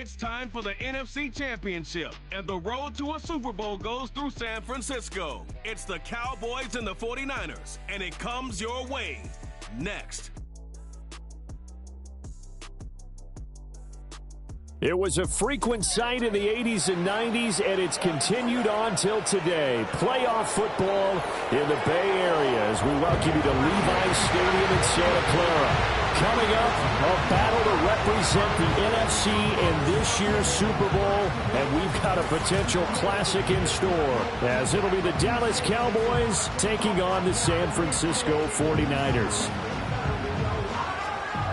It's time for the NFC Championship, and the road to a Super Bowl goes through San Francisco. It's the Cowboys and the 49ers, and it comes your way next. It was a frequent sight in the 80s and 90s, and it's continued on till today. Playoff football in the Bay Area as we welcome you to Levi's Stadium in Santa Clara. Coming up, a battle to represent the NFC in this year's Super Bowl, and we've got a potential classic in store, as it'll be the Dallas Cowboys taking on the San Francisco 49ers.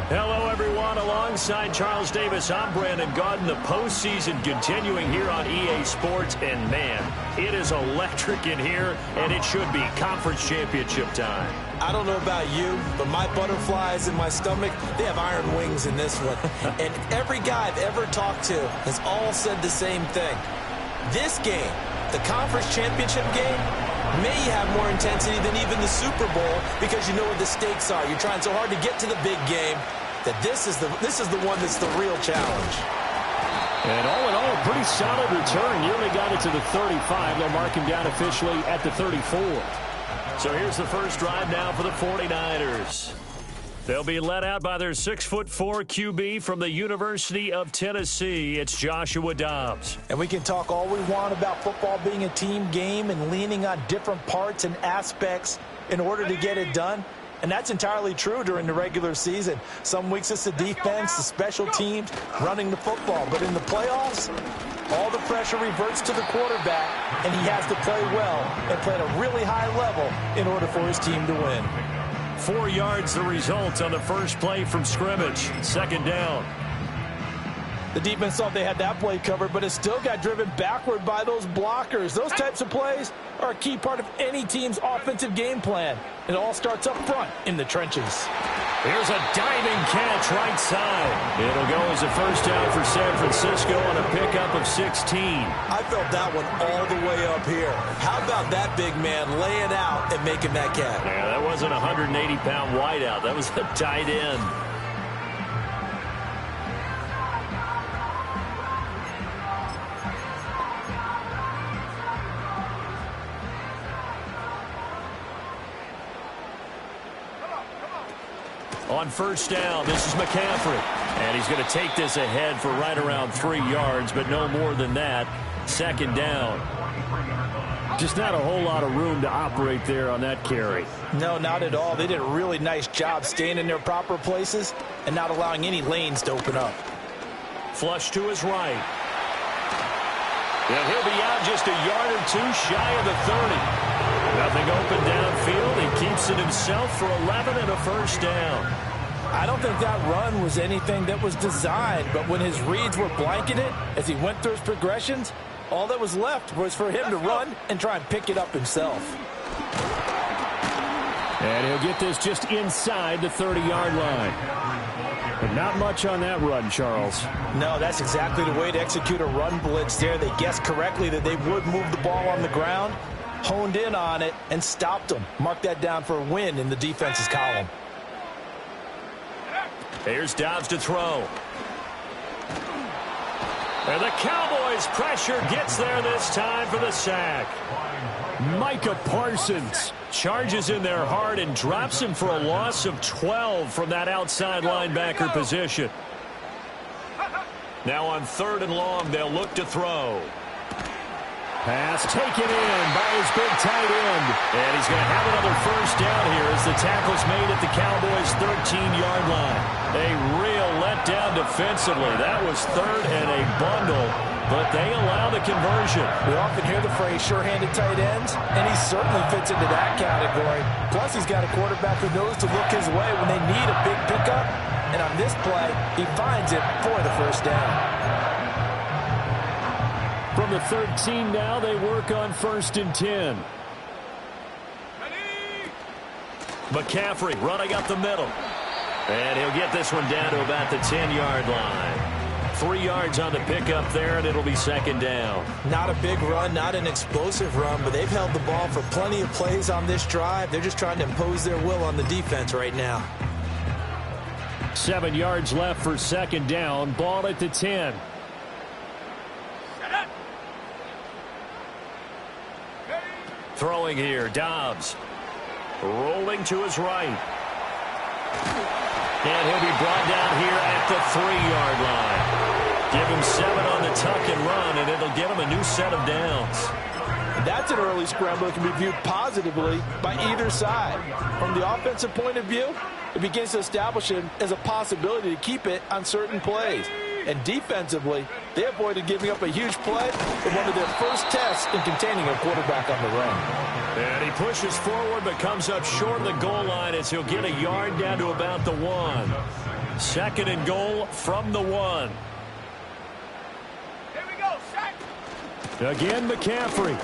Hello, everyone. Alongside Charles Davis, I'm Brandon Gaudin. The postseason continuing here on EA Sports, and man, it is electric in here, and it should be conference championship time. I don't know about you, but my butterflies in my stomach, they have iron wings in this one. And every guy I've ever talked to has all said the same thing. This game, the conference championship game, may have more intensity than even the Super Bowl because you know what the stakes are. You're trying so hard to get to the big game that this is the one that's the real challenge. And all in all, a pretty solid return. You only got it to the 35. They'll mark him down officially at the 34. So here's the first drive now for the 49ers. They'll be led out by their 6'4" QB from the University of Tennessee. It's Joshua Dobbs. And we can talk all we want about football being a team game and leaning on different parts and aspects in order to get it done. And that's entirely true during the regular season. Some weeks it's the defense, the special teams, running the football. But in the playoffs, all the pressure reverts to the quarterback, and he has to play well and play at a really high level in order for his team to win. 4 yards the result on the first play from scrimmage. Second down. The defense thought they had that play covered, but it still got driven backward by those blockers. Those types of plays are a key part of any team's offensive game plan. It all starts up front in the trenches. Here's a diving catch right side. It'll go as a first down for San Francisco on a pickup of 16. I felt that one all the way up here. How about that big man laying out and making that catch? Yeah, that wasn't a 180-pound wideout. That was a tight end. On first down, this is McCaffrey. And he's going to take this ahead for right around 3 yards, but no more than that. Second down. Just not a whole lot of room to operate there on that carry. No, not at all. They did a really nice job staying in their proper places and not allowing any lanes to open up. Flush to his right. And he'll be out just a yard or two shy of the 30. Nothing open downfield. He keeps it himself for 11 and a first down. I don't think that run was anything that was designed, but when his reads were blanketed as he went through his progressions, all that was left was for him to run and try and pick it up himself. And he'll get this just inside the 30-yard line. But not much on that run, Charles. No, that's exactly the way to execute a run blitz there. They guessed correctly that they would move the ball on the ground, honed in on it, and stopped them. Mark that down for a win in the defense's column. Here's Dobbs to throw. And the Cowboys' pressure gets there this time for the sack. Micah Parsons charges in there hard and drops him for a loss of 12 from that outside linebacker position. Now on third and long, they'll look to throw. Pass taken in by his big tight end. And he's going to have another first down here as the tackle's made at the Cowboys' 13-yard line. A real letdown defensively. That was third and a bundle, but they allow the conversion. We often hear the phrase sure-handed tight ends, and he certainly fits into that category. Plus, he's got a quarterback who knows to look his way when they need a big pickup. And on this play, he finds it for the first down. From the 13 now, they work on 1st and 10. McCaffrey running up the middle. And he'll get this one down to about the 10-yard line. 3 yards on the pickup there, and it'll be second down. Not a big run, not an explosive run, but they've held the ball for plenty of plays on this drive. They're just trying to impose their will on the defense right now. 7 yards left for second down. Ball at the 10. going here. Dobbs rolling to his right. And he'll be brought down here at the 3-yard line. Give him 7 on the tuck and run, and it'll get him a new set of downs. That's an early scramble that can be viewed positively by either side. From the offensive point of view, it begins to establish it as a possibility to keep it on certain plays. And defensively, they avoided giving up a huge play in one of their first tests in containing a quarterback on the run. And he pushes forward but comes up short of the goal line as he'll get a yard down to about the 1. 2nd and goal from the 1. Here we go, set. Again, McCaffrey.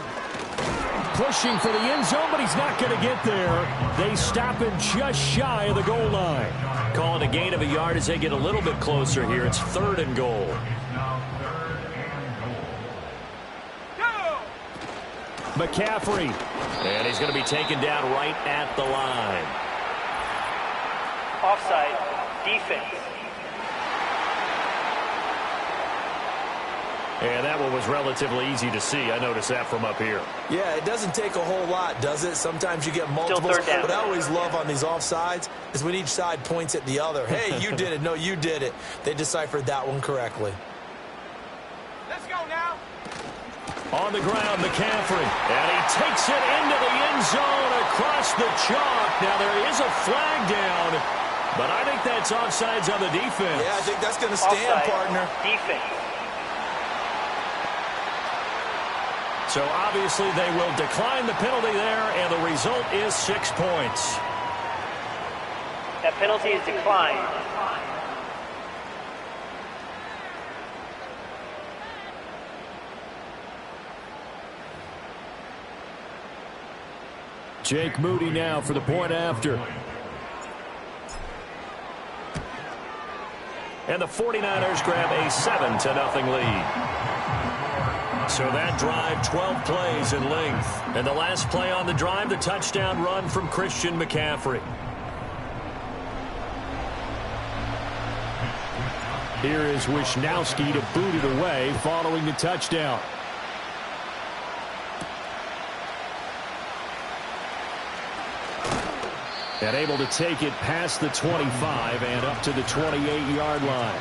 Pushing for the end zone, but he's not going to get there. They stop him just shy of the goal line. Calling a gain of a yard as they get a little bit closer here. It's 3rd and goal. McCaffrey. And he's going to be taken down right at the line. Offside. Defense. And that one was relatively easy to see. I noticed that from up here. Yeah, it doesn't take a whole lot, does it? Sometimes you get multiples. What I always love on these offsides is when each side points at the other. Hey, you did it. No, you did it. They deciphered that one correctly. Let's go now. On the ground, McCaffrey. And he takes it into the end zone across the chalk. Now, there is a flag down, but I think that's offsides on the defense. Yeah, I think that's going to stand, Offside. partner. Defense. So obviously they will decline the penalty there, and the result is 6 points. That penalty is declined. Jake Moody now for the point after. And the 49ers grab a 7-0 lead. So that drive, 12 plays in length. And the last play on the drive, the touchdown run from Christian McCaffrey. Here is Wisnowski to boot it away following the touchdown. And able to take it past the 25 and up to the 28-yard line.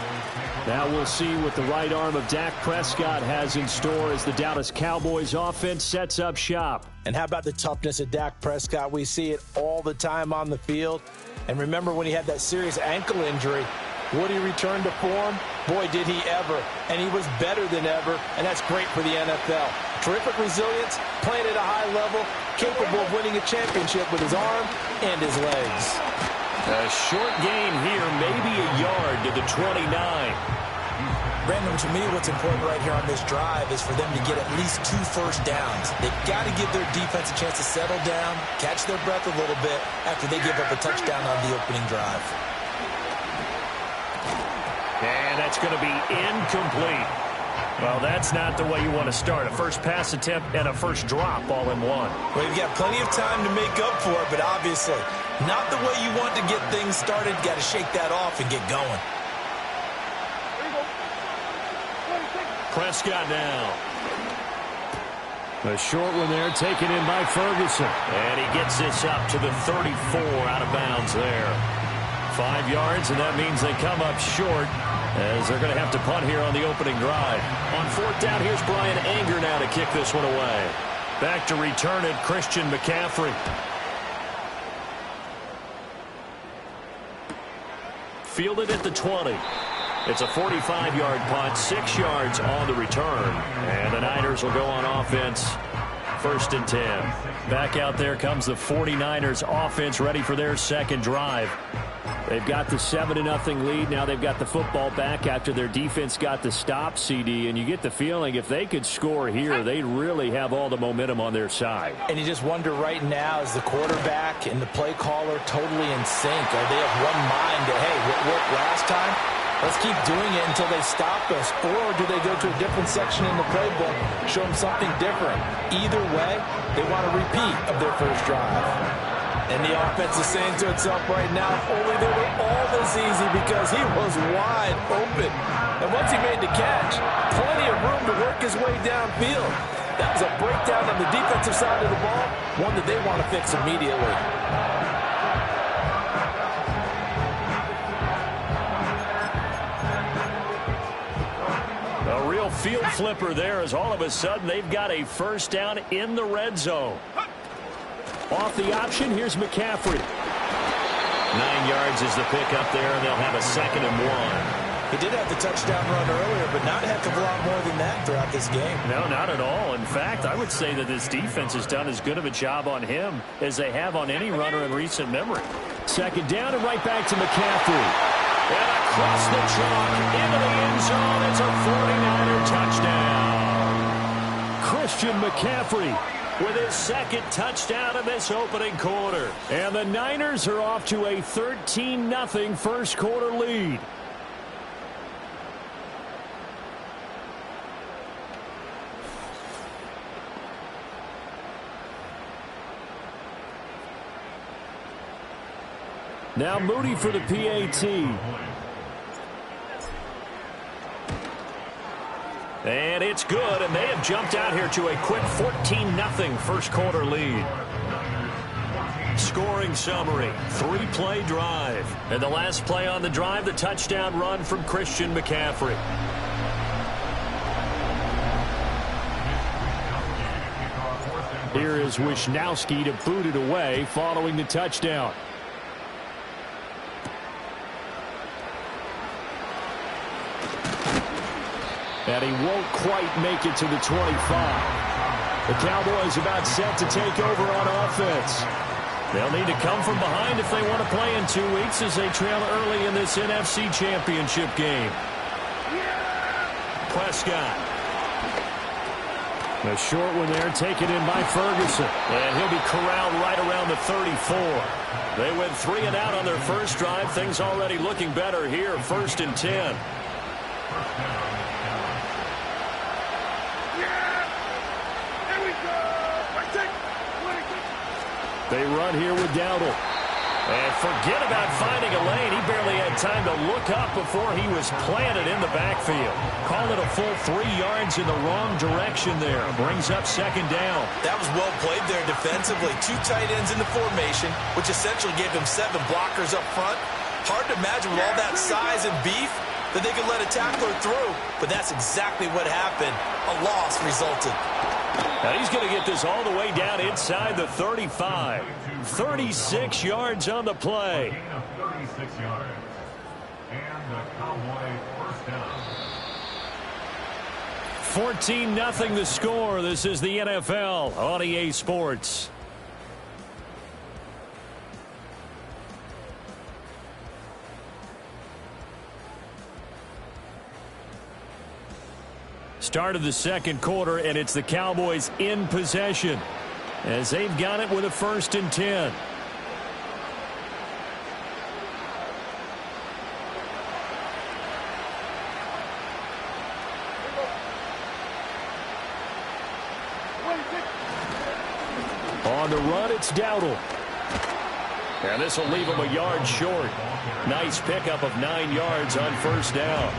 Now we'll see what the right arm of Dak Prescott has in store as the Dallas Cowboys offense sets up shop. And how about the toughness of Dak Prescott? We see it all the time on the field. And remember when he had that serious ankle injury, would he return to form? Boy, did he ever. And he was better than ever, and that's great for the NFL. Terrific resilience, playing at a high level, capable of winning a championship with his arm and his legs. A short gain here, maybe a yard to the 29. Brandon, to me, what's important right here on this drive is for them to get at least 2 first downs. They've got to give their defense a chance to settle down, catch their breath a little bit after they give up a touchdown on the opening drive. And that's going to be incomplete. Well, that's not the way you want to start. A first pass attempt and a first drop all in one. Well, you've got plenty of time to make up for it, but obviously not the way you want to get things started. Got to shake that off and get going. Prescott now. A short one there taken in by Ferguson. And he gets this up to the 34 out of bounds there. 5 yards, and that means they come up short as they're going to have to punt here on the opening drive. On 4th down, here's Brian Anger now to kick this one away. Back to return it, Christian McCaffrey. Fielded at the 20. It's a 45-yard punt, 6 yards on the return. And the Niners will go on offense, 1st and 10. Back out there comes the 49ers offense ready for their second drive. They've got the 7-0 lead. Now they've got the football back after their defense got the stop, CD. And you get the feeling if they could score here, they'd really have all the momentum on their side. And you just wonder right now, is the quarterback and the play caller totally in sync? Are they of one mind that, hey, what worked last time? Let's keep doing it until they stop us. Or do they go to a different section in the playbook, show them something different? Either way, they want a repeat of their first drive. And the offense is saying to itself right now, if only they were all this easy, because he was wide open. And once he made the catch, plenty of room to work his way downfield. That was a breakdown on the defensive side of the ball, one that they want to fix immediately. A real field flipper there as all of a sudden they've got a first down in the red zone. Off the option, here's McCaffrey. 9 yards is the pickup there, and they'll have a 2nd and 1. He did have the touchdown run earlier, but not a heck of a lot more than that throughout this game. No, not at all. In fact, I would say that this defense has done as good of a job on him as they have on any runner in recent memory. 2nd down and right back to McCaffrey. And across the chalk into the end zone. It's a 49er touchdown. Christian McCaffrey with his 2nd touchdown of this opening quarter. And the Niners are off to a 13-0 first quarter lead. Now Moody for the PAT. And it's good, and they have jumped out here to a quick 14-0 first quarter lead. Scoring summary, 3-play drive. And the last play on the drive, the touchdown run from Christian McCaffrey. Here is Wisnowski to boot it away following the touchdown. And he won't quite make it to the 25. The Cowboys about set to take over on offense. They'll need to come from behind if they want to play in 2 weeks as they trail early in this NFC Championship game. Prescott. A short one there, taken in by Ferguson. And he'll be corralled right around the 34. They went 3 and out on their first drive. Things already looking better here, 1st and 10. They run here with Dowdle. And forget about finding a lane. He barely had time to look up before he was planted in the backfield. Call it a full 3 yards in the wrong direction there. Brings up 2nd down. That was well played there defensively. 2 tight ends in the formation, which essentially gave them 7 blockers up front. Hard to imagine with all that size and beef that they could let a tackler through. But that's exactly what happened. A loss resulted. Now he's going to get this all the way down inside the 35. 36 yards on the play. 36 yards. And the Cowboy first down. 14-0 the score. This is the NFL on EA Sports. Start of the 2nd quarter, and it's the Cowboys in possession as they've got it with a 1st and 10. On the run, it's Dowdle. And this will leave him a yard short. Nice pickup of 9 yards on 1st down.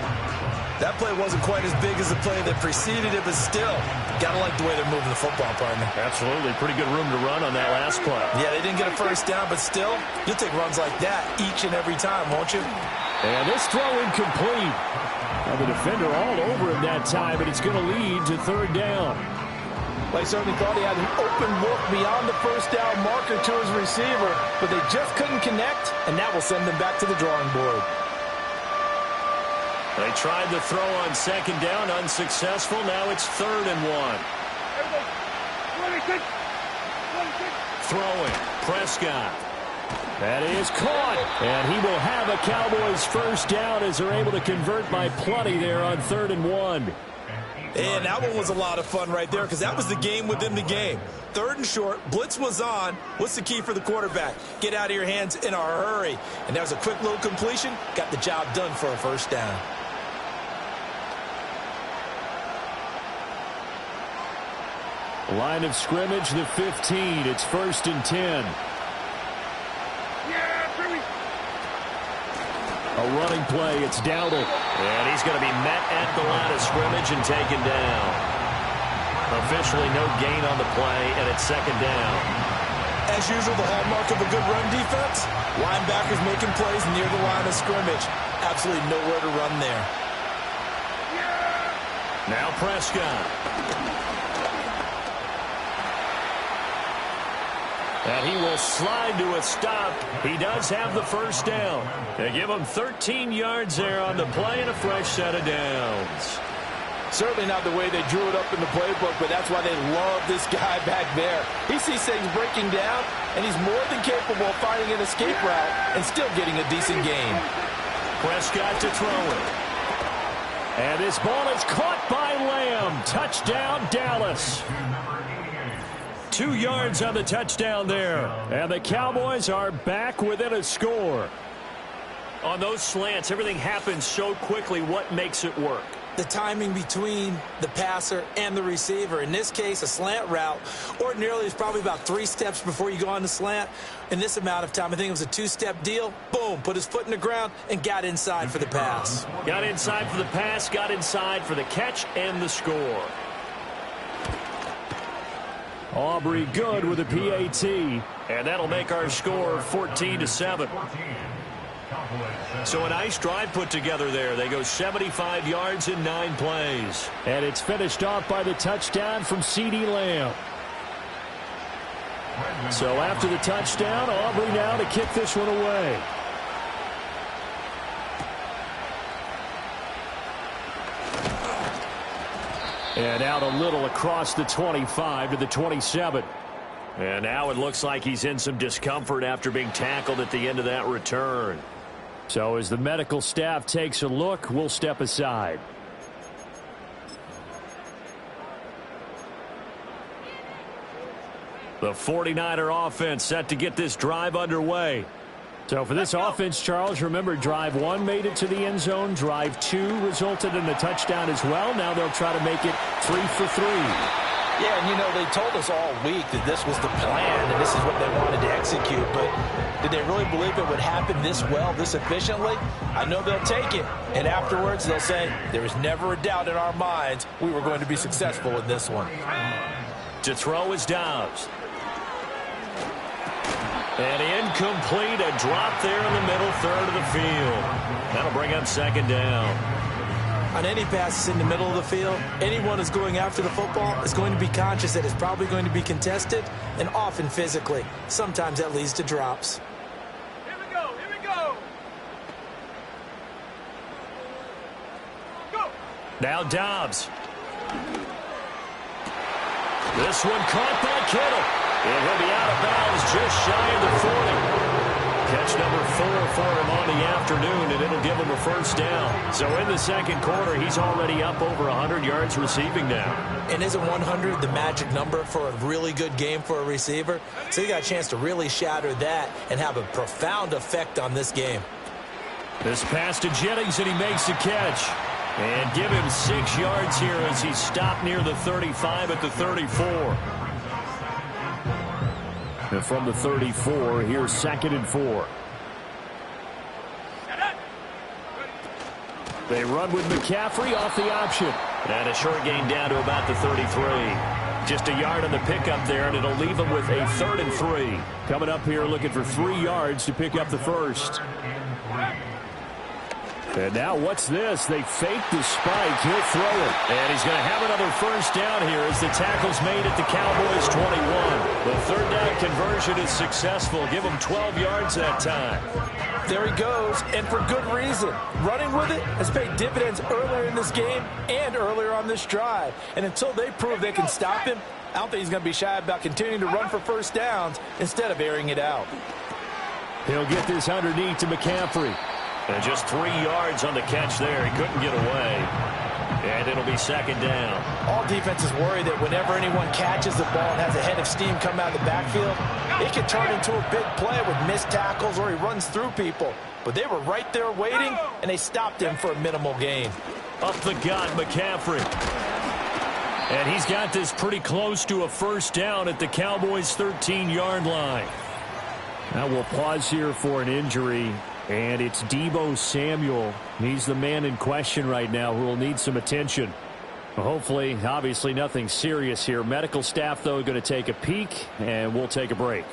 That play wasn't quite as big as the play that preceded it, but still, got to like the way they're moving the football, partner. Absolutely. Pretty good room to run on that last play. Yeah, they didn't get a 1st down, but still, you'll take runs like that each and every time, won't you? And this throw incomplete. Now the defender all over him that time, but it's going to lead to 3rd down. They certainly thought he had an open look beyond the 1st down marker to his receiver, but they just couldn't connect, and that will send them back to the drawing board. They tried the throw on 2nd down, unsuccessful. Now it's 3rd and 1. Throwing, Prescott. That is caught, and he will have a Cowboys 1st down as they're able to convert by plenty there on 3rd and 1. And that one was a lot of fun right there because that was the game within the game. 3rd and short, blitz was on. What's the key for the quarterback? Get out of your hands in a hurry. And that was a quick little completion. Got the job done for a 1st down. Line of scrimmage, the 15. It's 1st and 10. A running play. It's Dowdle. And he's going to be met at the line of scrimmage and taken down. Officially no gain on the play, and it's second down. As usual, the hallmark of a good run defense, linebackers making plays near the line of scrimmage. Absolutely nowhere to run there. Now Prescott. And he will slide to a stop. He does have the first down. They give him 13 yards there on the play and a fresh set of downs. Certainly not the way they drew it up in the playbook, but that's why they love this guy back there. He sees things breaking down, and he's more than capable of finding an escape route and still getting a decent gain. Prescott to throw it. And this ball is caught by Lamb. Touchdown, Dallas. 2 yards on the touchdown there. And the Cowboys are back within a score. On those slants, everything happens so quickly. What makes it work? The timing between the passer and the receiver. In this case, a slant route ordinarily is probably about 3 steps before you go on the slant. In this amount of time, I think it was a 2-step deal. Boom, put his foot in the ground and got inside for the pass. Got inside for the pass, got inside for the catch and the score. Aubrey good with a PAT, and that'll make our score 14-7. So a nice drive put together there. They go 75 yards in 9 plays. And it's finished off by the touchdown from CeeDee Lamb. So after the touchdown, Aubrey now to kick this one away. And out a little across the 25 to the 27. And now it looks like he's in some discomfort after being tackled at the end of that return. So as the medical staff takes a look, we'll step aside. The 49er offense set to get this drive underway. So for this offense, Charles, remember drive 1 made it to the end zone. Drive 2 resulted in a touchdown as well. Now they'll try to make it 3 for 3. Yeah, and you know, they told us all week that this was the plan and this is what they wanted to execute. But did they really believe it would happen this well, this efficiently? I know they'll take it. And afterwards, they'll say, there was never a doubt in our minds we were going to be successful in this one. To throw is Dobbs. And incomplete, a drop there in the middle third of the field. That'll bring up second down. On any passes in the middle of the field, anyone who's going after the football is going to be conscious that it's probably going to be contested and often physically. Sometimes that leads to drops. Here we go, here we go. Go. Now Dobbs. This one caught by Kittle. And he'll be out of bounds just shy of the 40. Catch number 4 for him on the afternoon, and it'll give him a first down. So in the second quarter, he's already up over 100 yards receiving now. And isn't 100 the magic number for a really good game for a receiver? So you got a chance to really shatter that and have a profound effect on this game. This pass to Jennings, and he makes the catch. And give him 6 yards here as he stopped near the 35 at the 34. And from the 34, here's 2nd and 4. They run with McCaffrey off the option. And a short gain down to about the 33. Just a yard on the pickup there, and it'll leave him with a 3rd and 3. Coming up here looking for 3 yards to pick up the first. And now what's this? They fake the spike. He'll throw it. And he's going to have another first down here as the tackle's made at the Cowboys' 21. The 3rd down conversion is successful. Give him 12 yards that time. There he goes, and for good reason. Running with it has paid dividends earlier in this game and earlier on this drive. And until they prove they can stop him, I don't think he's going to be shy about continuing to run for first downs instead of airing it out. He'll get this underneath to McCaffrey. And just 3 yards on the catch there. He couldn't get away. And it'll be second down. All defenses worry that whenever anyone catches the ball and has a head of steam come out of the backfield, it can turn into a big play with missed tackles or he runs through people. But they were right there waiting, and they stopped him for a minimal gain. Up the gut, McCaffrey. And he's got this pretty close to a first down at the Cowboys' 13-yard line. Now we'll pause here for an injury. And it's Deebo Samuel. He's the man in question right now who will need some attention. Hopefully, obviously nothing serious here. Medical staff, though, going to take a peek, and we'll take a break.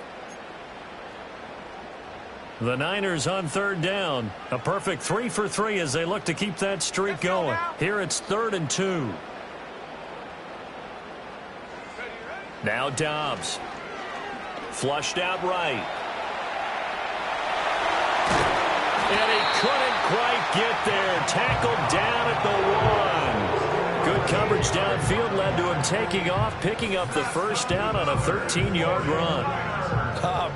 The Niners on third down. A perfect 3 for 3 as they look to keep that streak going. Here it's 3rd and 2. Now Dobbs. Flushed out right. And he couldn't quite get there. Tackled down at the 1. Good coverage downfield led to him taking off, picking up the first down on a 13-yard run.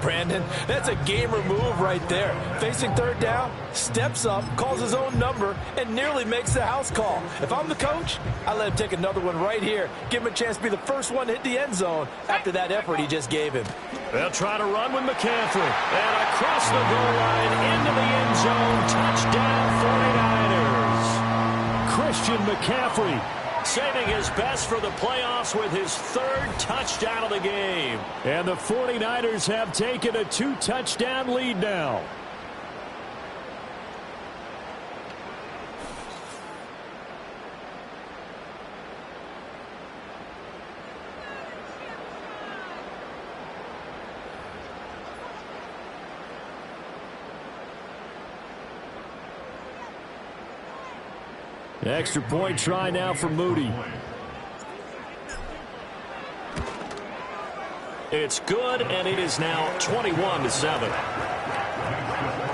Brandon, that's a gamer move right there. Facing third down, steps up, calls his own number, and nearly makes the house call. If I'm the coach, I let him take another one right here. Give him a chance to be the first one to hit the end zone after that effort he just gave him. They'll try to run with McCaffrey. And across the goal line into the end zone. Touchdown 49ers. Christian McCaffrey saving his best for the playoffs with his 3rd touchdown of the game. And the 49ers have taken a 2-touchdown lead now. Extra point try now for Moody. It's good, and it is now 21-7.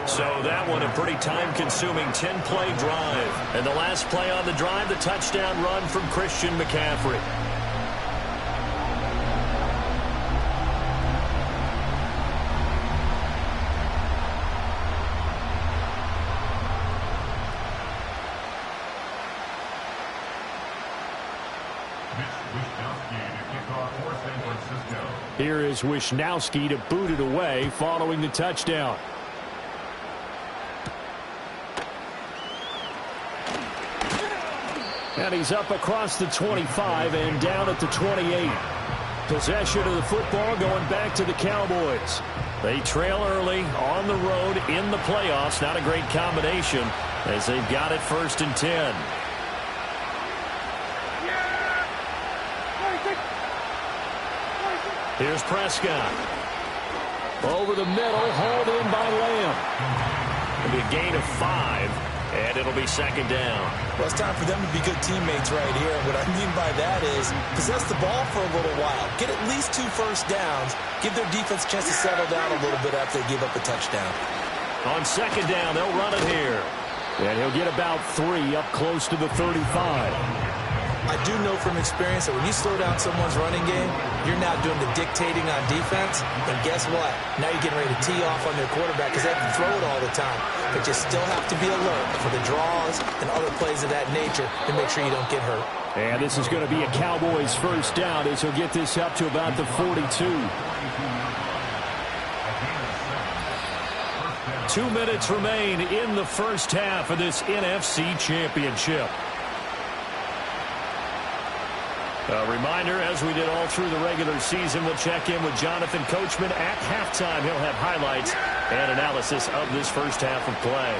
So that one a pretty time-consuming 10-play drive. And the last play on the drive, the touchdown run from Christian McCaffrey. Here is Wisnowski to boot it away following the touchdown. And he's up across the 25 and down at the 28. Possession of the football going back to the Cowboys. They trail early on the road in the playoffs. Not a great combination as they've got it 1st and 10. Here's Prescott. Over the middle, hauled in by Lamb. It'll be a gain of 5, and it'll be 2nd down. Well, it's time for them to be good teammates right here. What I mean by that is possess the ball for a little while. Get at least 2 first downs. Give their defense a chance to settle down a little bit after they give up a touchdown. On 2nd down, they'll run it here. And he'll get about 3 up close to the 35. I do know from experience that when you slow down someone's running game, you're now doing the dictating on defense. And guess what? Now you're getting ready to tee off on their quarterback because they have to throw it all the time. But you still have to be alert for the draws and other plays of that nature to make sure you don't get hurt. And this is going to be a Cowboys first down as he'll get this up to about the 42. 2 minutes remain in the first half of this NFC Championship. A reminder, as we did all through the regular season, we'll check in with Jonathan Coachman at halftime. He'll have highlights and analysis of this first half of play.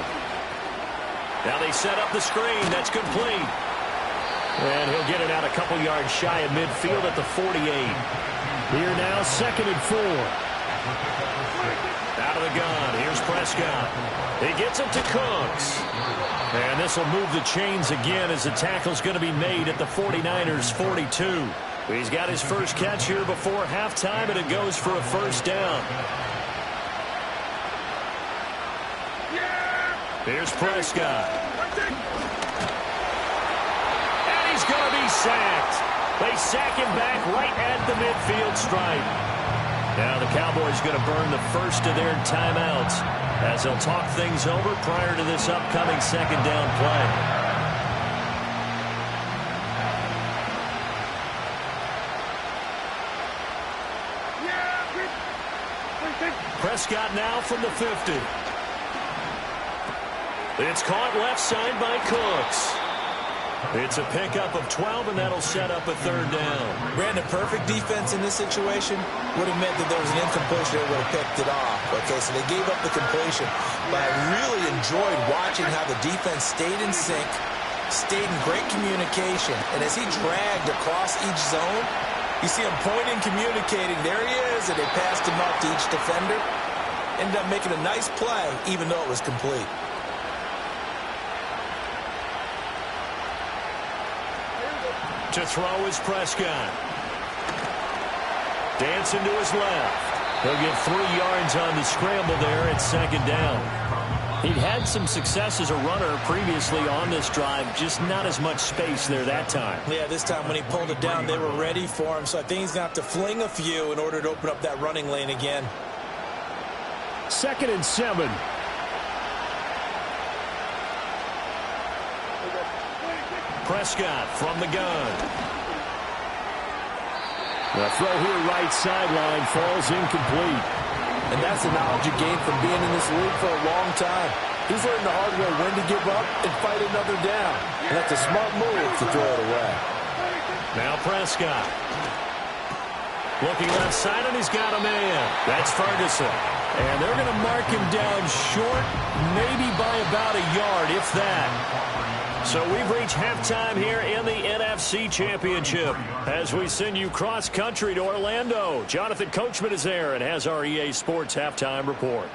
Now they set up the screen. That's complete. And he'll get it out a couple yards shy of midfield at the 48. Here now, 2nd and 4. Out of the gun. Here's Prescott. He gets it to Cooks. And this will move the chains again as the tackle's going to be made at the 49ers 42. He's got his first catch here before halftime, and it goes for a first down. Here's Prescott. And he's going to be sacked. They sack him back right at the midfield stripe. Now the Cowboys going to burn the first of their timeouts as they'll talk things over prior to this upcoming 2nd down play. Prescott now from the 50. It's caught left side by Cooks. It's a pickup of 12, and that'll set up a 3rd down. Brandon, perfect defense in this situation would have meant that there was an incompletion that would have picked it off. Okay, so they gave up the completion. But I really enjoyed watching how the defense stayed in sync, stayed in great communication. And as he dragged across each zone, you see him pointing, communicating. There he is, and they passed him out to each defender. Ended up making a nice play, even though it was complete. To throw is Prescott. Dancing to his left. He'll get 3 yards on the scramble there at second down. He'd had some success as a runner previously on this drive, just not as much space there that time. Yeah, this time when he pulled it down, they were ready for him. So I think he's going to have to fling a few in order to open up that running lane again. 2nd and 7. Prescott from the gun. The throw here right sideline falls incomplete. And that's the knowledge you gain from being in this league for a long time. He's learned the hard way when to give up and fight another down. And that's a smart move to throw it away. Now Prescott. Looking left side, and he's got a man. That's Ferguson. And they're going to mark him down short, maybe by about a yard, if that. So we've reached halftime here in the NFC Championship as we send you cross-country to Orlando. Jonathan Coachman is there and has our EA Sports Halftime Report.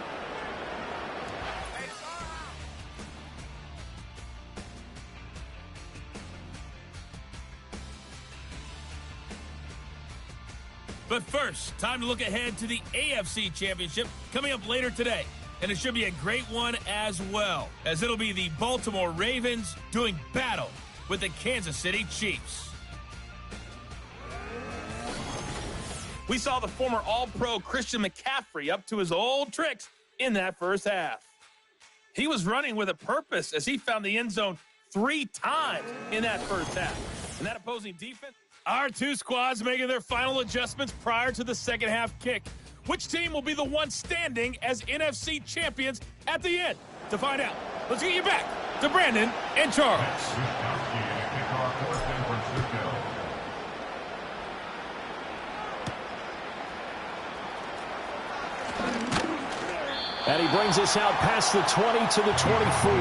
But first, time to look ahead to the AFC Championship coming up later today. And it should be a great one as well, as it'll be the Baltimore Ravens doing battle with the Kansas City Chiefs. We saw the former All-Pro Christian McCaffrey up to his old tricks in that first half. He was running with a purpose as he found the end zone 3 times in that first half. And that opposing defense, our 2 squads making their final adjustments prior to the second half kick. Which team will be the one standing as NFC champions at the end? To find out, let's get you back to Brandon and Charles. And he brings us out past the 20 to the 24.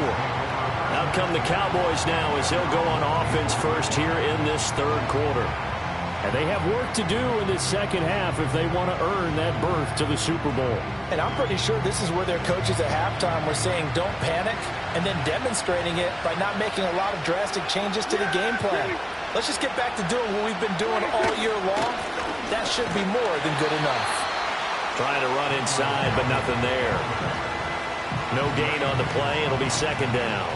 Out come the Cowboys now as he'll go on offense first here in this third quarter. And they have work to do in this second half if they want to earn that berth to the Super Bowl. And I'm pretty sure this is where their coaches at halftime were saying don't panic, and then demonstrating it by not making a lot of drastic changes to the game plan. Let's just get back to doing what we've been doing all year long. That should be more than good enough. Trying to run inside, but nothing there. No gain on the play. It'll be second down.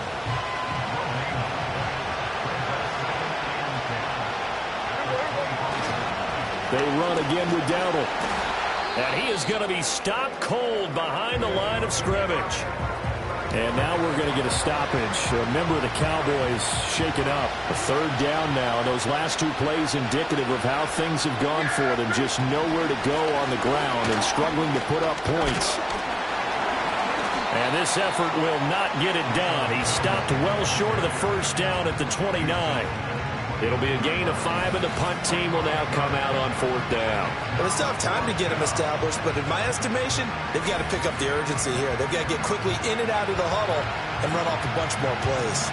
They run again with Dowdle. And he is going to be stopped cold behind the line of scrimmage. And now we're going to get a stoppage. A member of the Cowboys shaken up. A third down now. Those last 2 plays indicative of how things have gone for them. Just nowhere to go on the ground and struggling to put up points. And this effort will not get it done. He stopped well short of the first down at the 29. It'll be a gain of 5, and the punt team will now come out on 4th down. Well, they still have time to get them established, but in my estimation, they've got to pick up the urgency here. They've got to get quickly in and out of the huddle and run off a bunch more plays.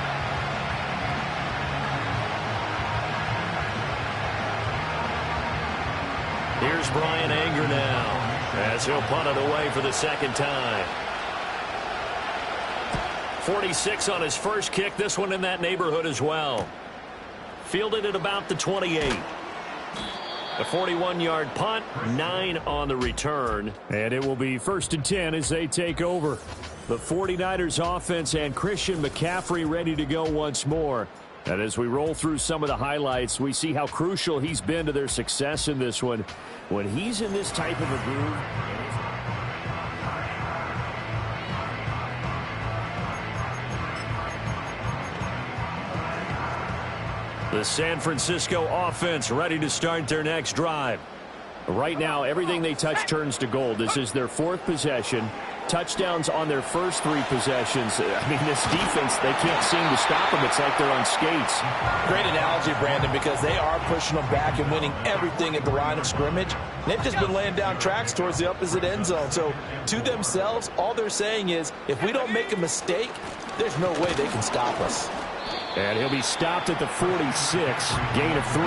Here's Brian Anger now as he'll punt it away for the second time. 46 on his first kick. This one in that neighborhood as well. Fielded at about the 28. A 41-yard punt, 9 on the return. And it will be 1st and 10 as they take over. The 49ers offense and Christian McCaffrey ready to go once more. And as we roll through some of the highlights, we see how crucial he's been to their success in this one. When he's in this type of a groove. The San Francisco offense ready to start their next drive. Right now, everything they touch turns to gold. This is their 4th possession. Touchdowns on their first 3 possessions. I mean, this defense, they can't seem to stop them. It's like they're on skates. Great analogy, Brandon, because they are pushing them back and winning everything at the line of scrimmage. And they've just been laying down tracks towards the opposite end zone. So, to themselves, all they're saying is, if we don't make a mistake, there's no way they can stop us. And he'll be stopped at the 46, gain of 3.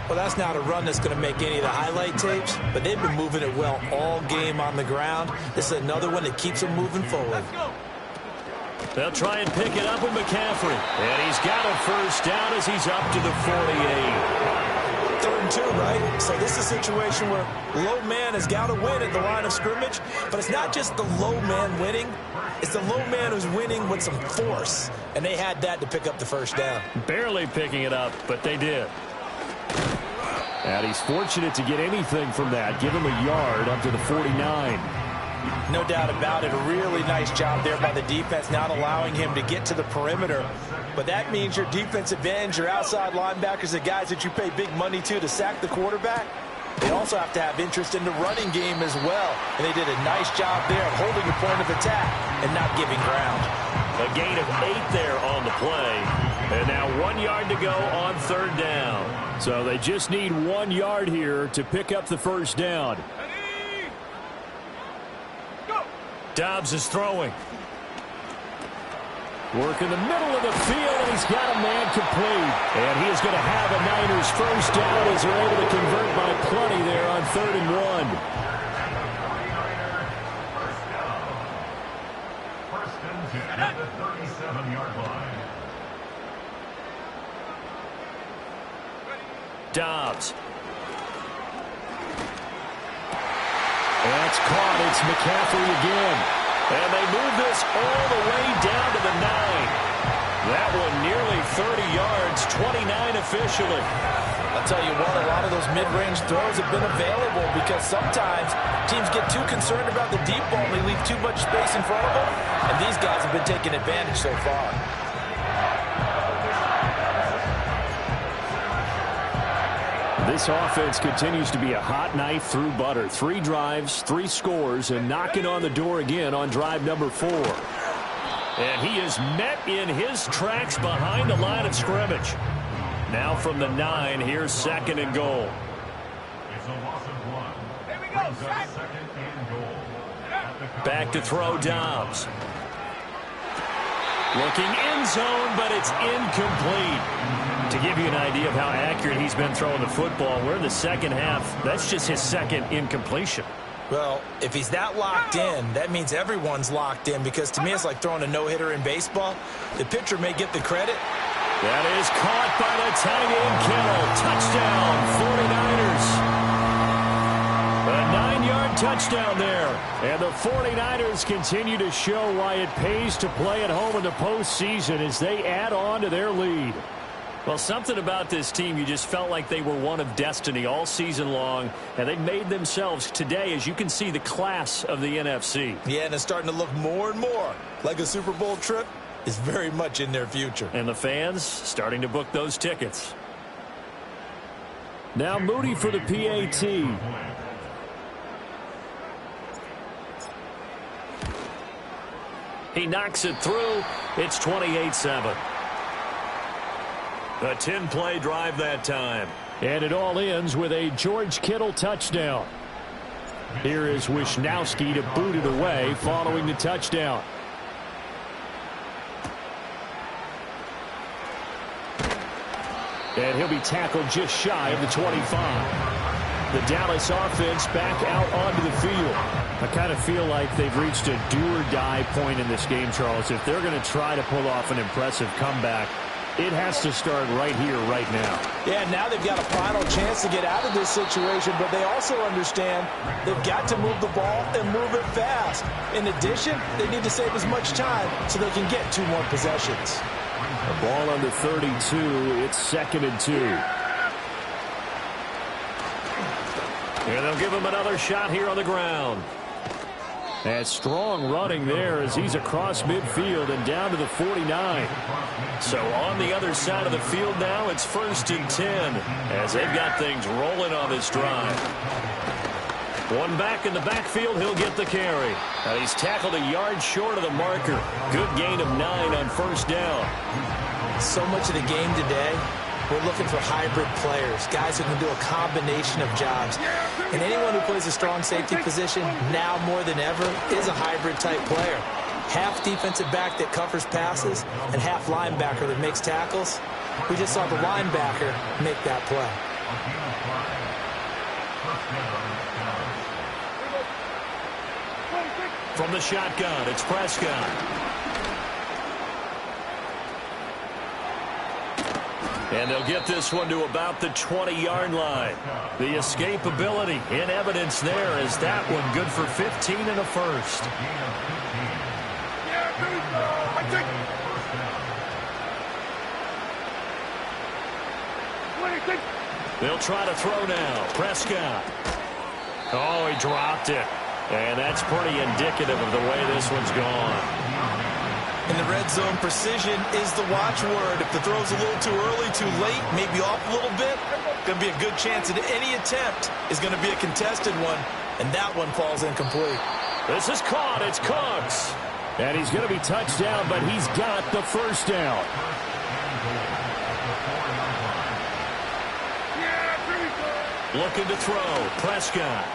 Well, that's not a run that's going to make any of the highlight tapes, but they've been moving it well all game on the ground. This is another one that keeps them moving forward. They'll try and pick it up with McCaffrey. And he's got a first down as he's up to the 48. 3rd and 2, right? So this is a situation where low man has got to win at the line of scrimmage, but it's not just the low man winning. It's the low man who's winning with some force, and they had that to pick up the first down. Barely picking it up, but they did. And he's fortunate to get anything from that. Give him a yard up to the 49. No doubt about it. A really nice job there by the defense, not allowing him to get to the perimeter. But that means your defensive ends, your outside linebackers, the guys that you pay big money to sack the quarterback, they also have to have interest in the running game as well. And they did a nice job there of holding a point of attack and not giving ground. A gain of 8 there on the play. And now 1 yard to go on 3rd down. So they just need 1 yard here to pick up the first down. Dobbs is throwing. Work in the middle of the field, and he's got a man complete. And he is going to have a Niners first down as they're able to convert by plenty there on 3rd and 1. First and 10 at the 37-yard line. Dobbs. That's caught. It's McCaffrey again. And they move this all the way down to the 9. That one nearly 30 yards, 29 officially. I'll tell you what, a lot of those mid-range throws have been available because sometimes teams get too concerned about the deep ball and they leave too much space in front of them. And these guys have been taking advantage so far. This offense continues to be a hot knife through butter. 3 drives, 3 scores, and knocking on the door again on drive number 4. And he is met in his tracks behind the line of scrimmage. Now from the 9, here's 2nd and goal. It's a loss of 1. Here we go, 2nd and goal. Back to throw Dobbs. Looking end zone, but it's incomplete. To give you an idea of how accurate he's been throwing the football, we're in the second half. That's just his 2nd incompletion. Well, if he's that locked in, that means everyone's locked in because to me it's like throwing a no-hitter in baseball. The pitcher may get the credit. That is caught by the tight end Kittle. Touchdown, 49ers. A 9-yard touchdown there. And the 49ers continue to show why it pays to play at home in the postseason as they add on to their lead. Well, something about this team, you just felt like they were one of destiny all season long, and they made themselves today, as you can see, the class of the NFC. Yeah, and it's starting to look more and more like a Super Bowl trip is very much in their future. And the fans starting to book those tickets. Now Moody for the PAT. He knocks it through. It's 28-7. A 10-play drive that time. And it all ends with a George Kittle touchdown. Here is Wisnowski to boot it away following the touchdown. And he'll be tackled just shy of the 25. The Dallas offense back out onto the field. I kind of feel like they've reached a do-or-die point in this game, Charles. If they're going to try to pull off an impressive comeback, it has to start right here, right now. Yeah, now they've got a final chance to get out of this situation, but they also understand they've got to move the ball and move it fast. In addition, they need to save as much time so they can get 2 more possessions. The ball under 32. It's 2nd and 2. And they'll give him another shot here on the ground. And strong running there as he's across midfield and down to the 49. So on the other side of the field now, it's 1st and 10 as they've got things rolling on this drive. One back in the backfield, he'll get the carry. And he's tackled a yard short of the marker. Good gain of 9 on 1st down. So much of the game today, we're looking for hybrid players, guys who can do a combination of jobs. And anyone who plays a strong safety position, now more than ever, is a hybrid type player. half defensive back that covers passes and half linebacker that makes tackles. We just saw the linebacker make that play. From the shotgun, it's Prescott. And they'll get this one to about the 20-yard line. The escapability in evidence there is that one good for 15 and a first. They'll try to throw now. Prescott. Oh, he dropped it. And that's pretty indicative of the way this one's gone. In the red zone, precision is the watchword. If the throw's a little too early, too late, maybe off a little bit, going to be a good chance that any attempt is going to be a contested one, and that one falls incomplete. This is caught. It's Cooks. And he's going to be touched down, but he's got the first down. Looking to throw. Prescott.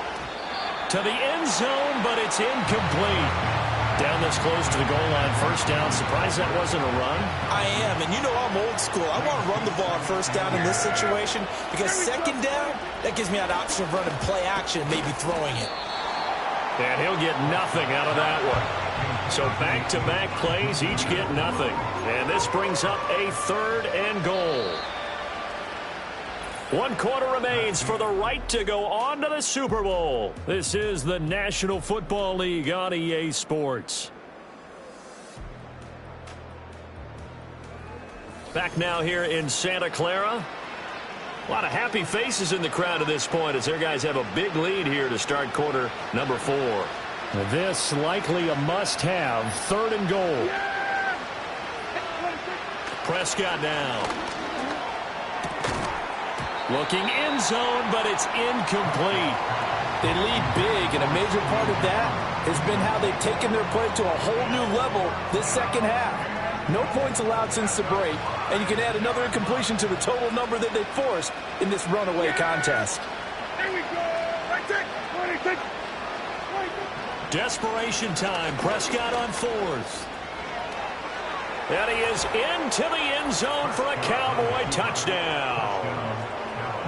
To the end zone, but it's incomplete. Down this close to the goal line, first down. Surprised that wasn't a run? I am, and you know I'm old school. I want to run the ball first down in this situation because second down, that gives me an option of running play action and maybe throwing it. And he'll get nothing out of that one. So back-to-back plays, each get nothing. And this brings up a 3rd and goal. 1 quarter remains for the right to go on to the Super Bowl. This is the National Football League on EA Sports. Back now here in Santa Clara. A lot of happy faces in the crowd at this point as their guys have a big lead here to start quarter number 4. This likely a must-have. 3rd and goal. Prescott now. Looking end zone, but it's incomplete. They lead big, and a major part of that has been how they've taken their play to a whole new level this second half. No points allowed since the break, and you can add another incompletion to the total number that they forced in this runaway contest. Here we go. Right there. 26. Desperation time. Prescott on 4th. And he is into the end zone for a Cowboy touchdown.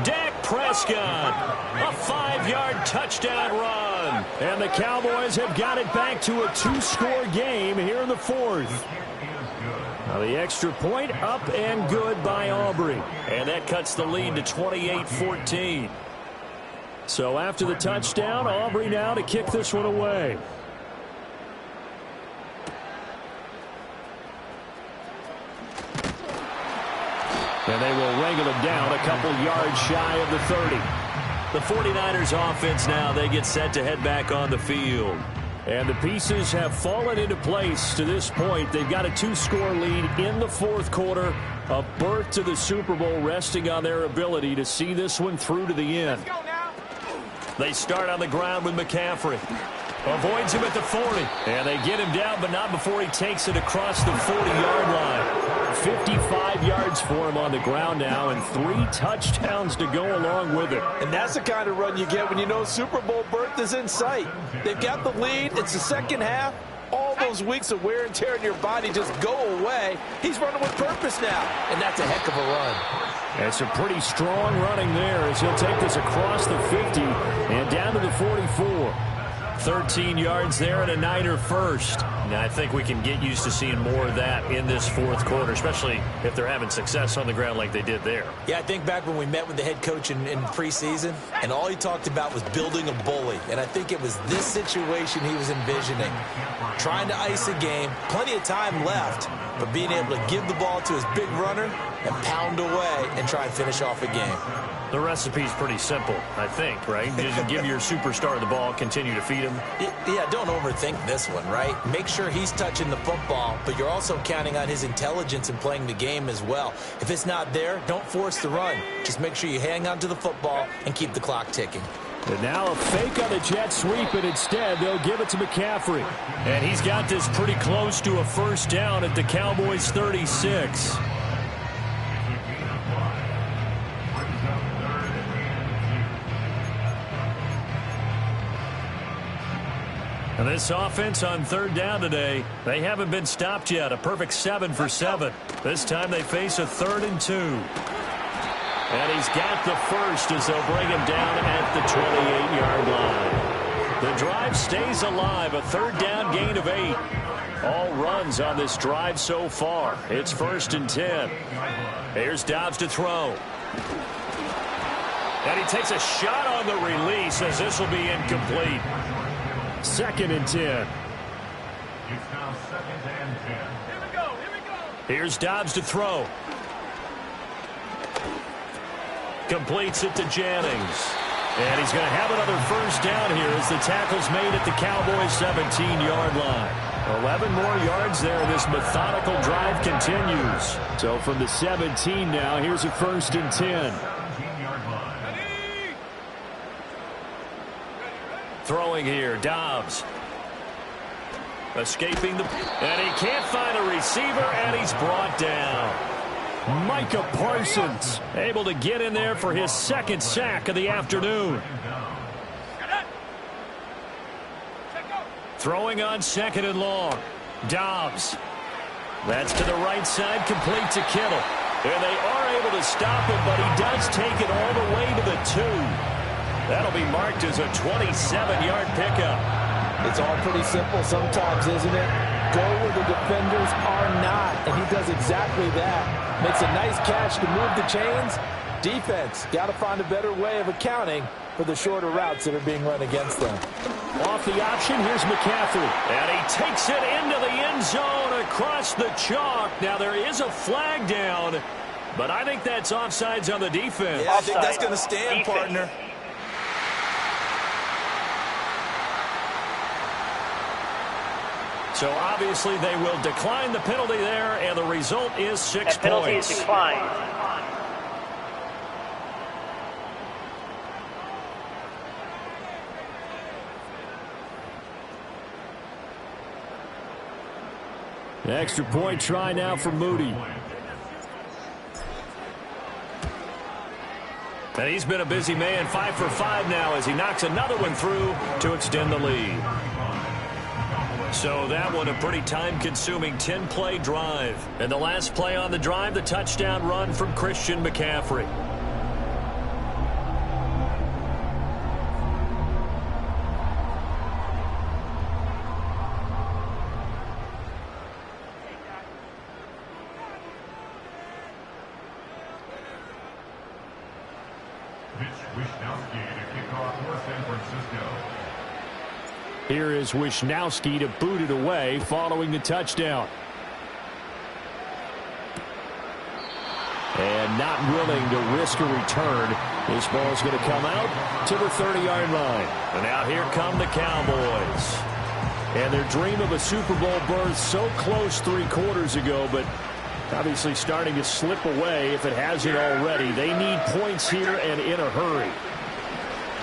Dak Prescott, a 5-yard touchdown run. And the Cowboys have got it back to a 2-score game here in the 4th. Now the extra point up and good by Aubrey. And that cuts the lead to 28-14. So after the touchdown, Aubrey now to kick this one away. And they will wrangle him down a couple yards shy of the 30. The 49ers offense now, they get set to head back on the field. And the pieces have fallen into place to this point. They've got a 2-score lead in the 4th quarter. A berth to the Super Bowl resting on their ability to see this one through to the end. They start on the ground with McCaffrey. Avoids him at the 40. And they get him down, but not before he takes it across the 40-yard line. 55 yards for him on the ground now, and 3 touchdowns to go along with it. And that's the kind of run you get when you know Super Bowl berth is in sight. They've got the lead. It's the second half. All those weeks of wear and tear in your body just go away. He's running with purpose now, and that's a heck of a run. It's a pretty strong running there as he'll take this across the 50 and down to the 44. 13 yards there and a Niner first. Now, I think we can get used to seeing more of that in this 4th quarter, especially if they're having success on the ground like they did there. Yeah, I think back when we met with the head coach in preseason, and all he talked about was building a bully. And I think it was this situation he was envisioning. Trying to ice a game, plenty of time left, but being able to give the ball to his big runner and pound away and try and finish off a game. The recipe's pretty simple, I think, right? You just give your superstar the ball, continue to feed him. Yeah, don't overthink this one, right? Make sure he's touching the football, but you're also counting on his intelligence in playing the game as well. If it's not there, don't force the run. Just make sure you hang on to the football and keep the clock ticking. And now a fake on the jet sweep, and instead they'll give it to McCaffrey. And he's got this pretty close to a first down at the Cowboys' 36. And this offense on third down today, they haven't been stopped yet. A perfect 7 for 7. This time they face a 3rd and 2. And he's got the first as they'll bring him down at the 28-yard line. The drive stays alive. A 3rd down gain of 8. All runs on this drive so far. It's 1st and 10. Here's Dobbs to throw. And he takes a shot on the release as this will be incomplete. 2nd and 10. It's now 2nd and 10. Here we go. Here's Dobbs to throw. Completes it to Jennings. And he's going to have another 1st down here as the tackle's made at the Cowboys' 17-yard line. 11 more yards there. This methodical drive continues. So from the 17 now, here's a 1st and 10. 17-yard line. Throwing here, Dobbs. Escaping the... And he can't find a receiver, and he's brought down. Micah Parsons Able to get in there for his 2nd sack of the afternoon. Throwing on 2nd and long. Dobbs. That's to the right side, complete to Kittle. And they are able to stop him, but he does take it all the way to the 2. That'll be marked as a 27-yard pickup. It's all pretty simple sometimes, isn't it? Go where the defenders are not, and he does exactly that. Makes a nice catch to move the chains. Defense got to find a better way of accounting for the shorter routes that are being run against them. off the option. Here's McCaffrey. And he takes it into the end zone across the chalk. Now there is a flag down, but I think that's offsides on the defense. Yeah, I think that's going to stand, partner. So obviously they will decline the penalty there, and the result is 6 points. That penalty is declined. The extra point try now for Moody. And he's been a busy man, 5 for 5 now as he knocks another one through to extend the lead. So that one a pretty time-consuming 10-play drive. And the last play on the drive, the touchdown run from Christian McCaffrey. Here is Wisnowski to boot it away following the touchdown. And not willing to risk a return. This ball is going to come out to the 30-yard line. And now here come the Cowboys. And their dream of a Super Bowl berth so close 3 quarters ago, but obviously starting to slip away if it hasn't already. They need points here and in a hurry.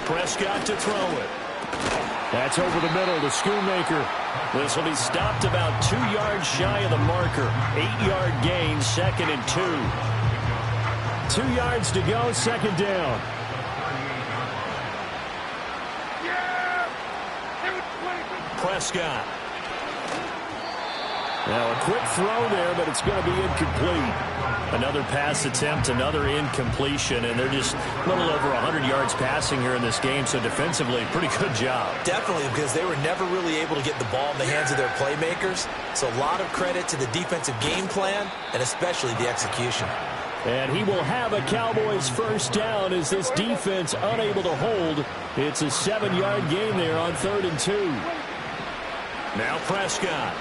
Prescott to throw it. That's over the middle to Schoonmaker. This will be stopped about 2 yards shy of the marker. 8-yard gain, 2nd and 2. 2 yards to go, 2nd down. Prescott. Now a quick throw there, but it's going to be incomplete. Another pass attempt, another incompletion, and they're just a little over 100 yards passing here in this game, so defensively, pretty good job. Definitely, because they were never really able to get the ball in the hands of their playmakers. So a lot of credit to the defensive game plan, and especially the execution. And he will have a Cowboys first down as this defense unable to hold. It's a 7-yard gain there on 3rd and 2. Now Prescott.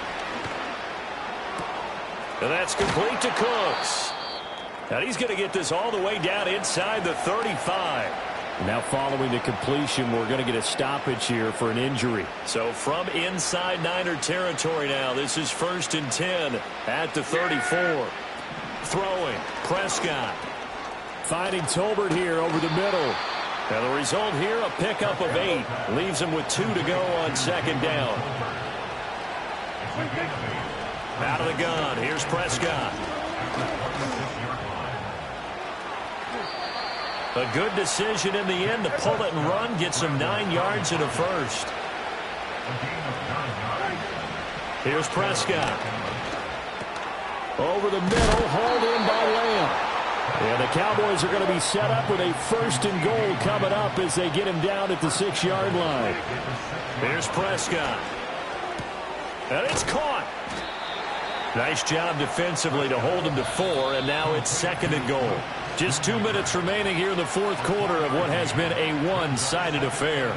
And that's complete to Cooks. And he's going to get this all the way down inside the 35. Now following the completion, we're going to get a stoppage here for an injury. So from inside Niner territory now, this is 1st and 10 at the 34. Throwing, Prescott. Finding Tolbert here over the middle. And the result here, a pickup of 8. Leaves him with 2 to go on 2nd down. Out of the gun, here's Prescott. A good decision in the end to pull it and run, gets him 9 yards and a first. Here's Prescott. Over the middle, hauled in by Lamb. And the Cowboys are going to be set up with a 1st and goal coming up as they get him down at the 6-yard line. Here's Prescott. And it's caught. Nice job defensively to hold him to 4, and now it's 2nd and goal. Just 2 minutes remaining here in the 4th quarter of what has been a one-sided affair.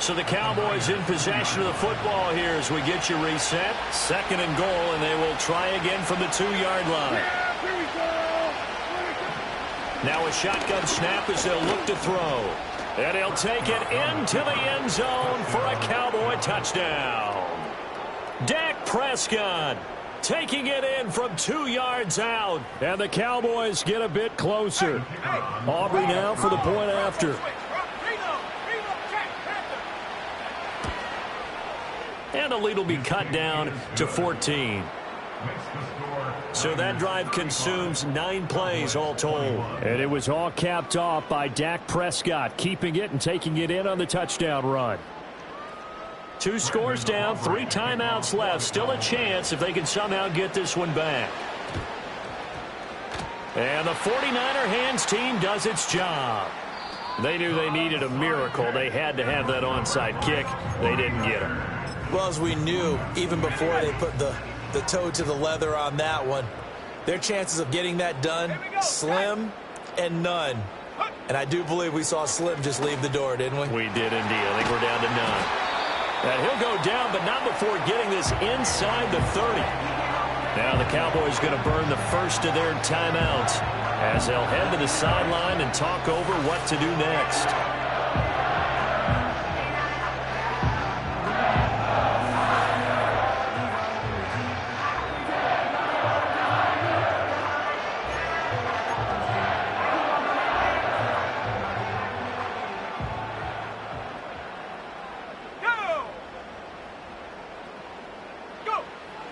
So the Cowboys in possession of the football here as we get you reset. 2nd and goal, and they will try again from the 2-yard line. Now a shotgun snap as they'll look to throw. And he'll take it into the end zone for a Cowboy touchdown. Dak Prescott taking it in from 2 yards out. And the Cowboys get a bit closer. Aubrey now for the point after. And the lead will be cut down to 14. So that drive consumes 9 plays all told. And it was all capped off by Dak Prescott, keeping it and taking it in on the touchdown run. 2 scores down, 3 timeouts left. Still a chance if they can somehow get this one back. And the 49er hands team does its job. They knew they needed a miracle. They had to have that onside kick. They didn't get it. Well, as we knew, even before they put the toe to the leather on that one, their chances of getting that done, slim and none. And I do believe we saw Slim just leave the door, didn't we? We did indeed. I think we're down to none. And he'll go down, but not before getting this inside the 30. Now the Cowboys going to burn the first of their timeouts as they'll head to the sideline and talk over what to do next.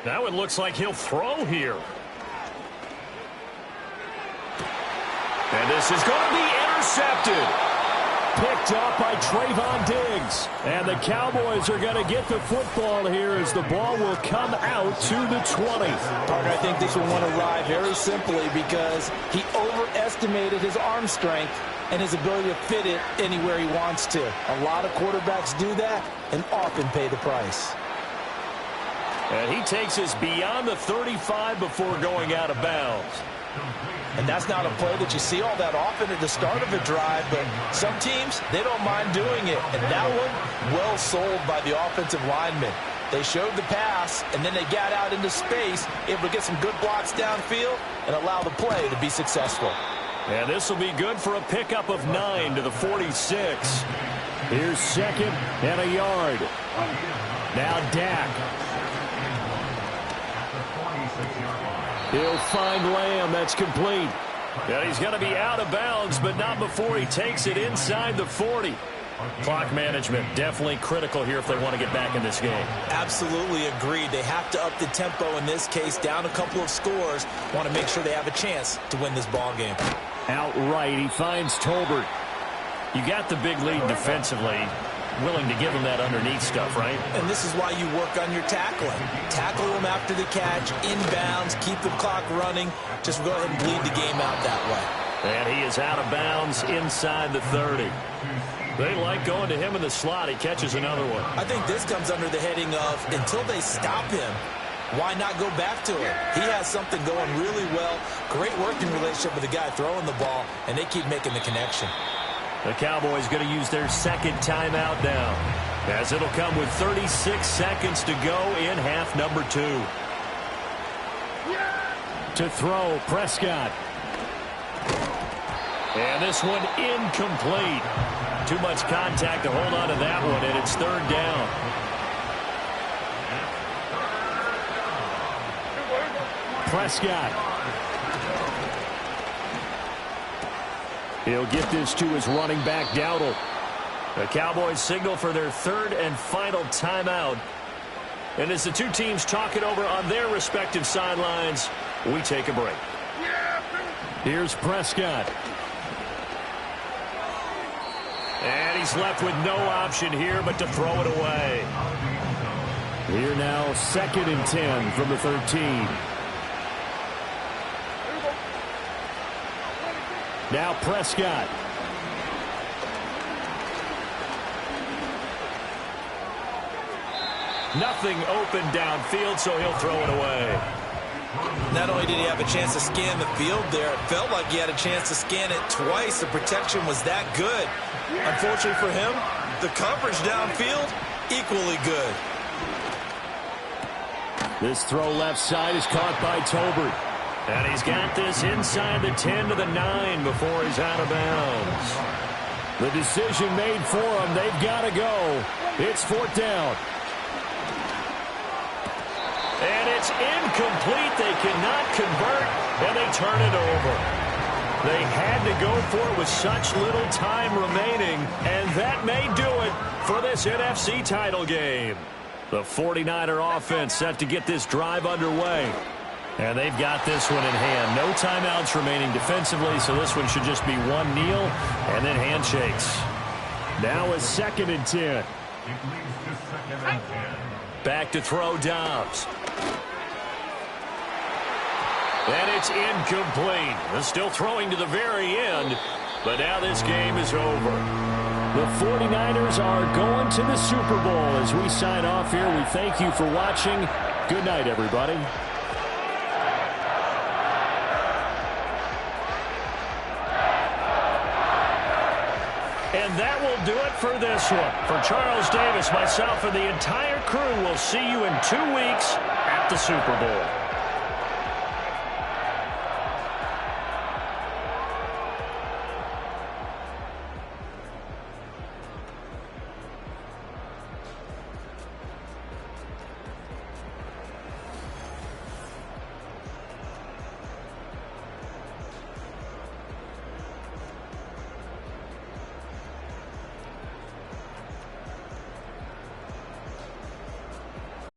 Now it looks like he'll throw here. And this is going to be intercepted. Picked up by Trayvon Diggs. And the Cowboys are going to get the football here as the ball will come out to the 20. Parker, I think this will want to ride very simply because he overestimated his arm strength and his ability to fit it anywhere he wants to. A lot of quarterbacks do that and often pay the price. And he takes us beyond the 35 before going out of bounds. And that's not a play that you see all that often at the start of a drive, but some teams, they don't mind doing it. And that one, well sold by the offensive lineman. They showed the pass, and then they got out into space, able to get some good blocks downfield and allow the play to be successful. And this will be good for a pickup of 9 to the 46. Here's 2nd and a yard. Now Dak. He'll find Lamb. That's complete. And he's going to be out of bounds, but not before he takes it inside the 40. Clock management definitely critical here if they want to get back in this game. Absolutely agreed. They have to up the tempo in this case, down a couple of scores. Want to make sure they have a chance to win this ball game. Outright, he finds Tolbert. You got the big lead defensively. Willing to give him that underneath stuff, right? And this is why you work on your tackling. Tackle him after the catch, inbounds, keep the clock running. Just go ahead and bleed the game out that way. And he is out of bounds inside the 30. They like going to him in the slot. He catches another one. I think this comes under the heading of until they stop him, why not go back to him? He has something going really well. Great working relationship with the guy throwing the ball, and they keep making the connection. The Cowboys going to use their 2nd timeout now, as it'll come with 36 seconds to go in half number 2. To throw, Prescott. And this one incomplete. Too much contact to hold on to that one, and it's 3rd down. Prescott. He'll get this to his running back, Dowdle. The Cowboys signal for their 3rd and final timeout. And as the two teams talk it over on their respective sidelines, we take a break. Here's Prescott. And he's left with no option here but to throw it away. Here now, 2nd and 10 from the 13. Now Prescott. Nothing open downfield, so he'll throw it away. Not only did he have a chance to scan the field there, it felt like he had a chance to scan it twice. The protection was that good. Unfortunately for him, the coverage downfield, equally good. This throw left side is caught by Tolbert. And he's got this inside the 10 to the 9 before he's out of bounds. The decision made for him. They've got to go. It's 4th down. And it's incomplete. They cannot convert, and they turn it over. They had to go for it with such little time remaining, and that may do it for this NFC title game. The 49er offense set to get this drive underway. And they've got this one in hand. No timeouts remaining defensively, so this one should just be one kneel and then handshakes. Now a 2nd and 10. It leads to 2nd and 10. Back to throw Dobbs. And it's incomplete. They're still throwing to the very end, but now this game is over. The 49ers are going to the Super Bowl. As we sign off here, we thank you for watching. Good night, everybody. And that will do it for this one. For Charles Davis, myself, and the entire crew, we'll see you in 2 weeks at the Super Bowl.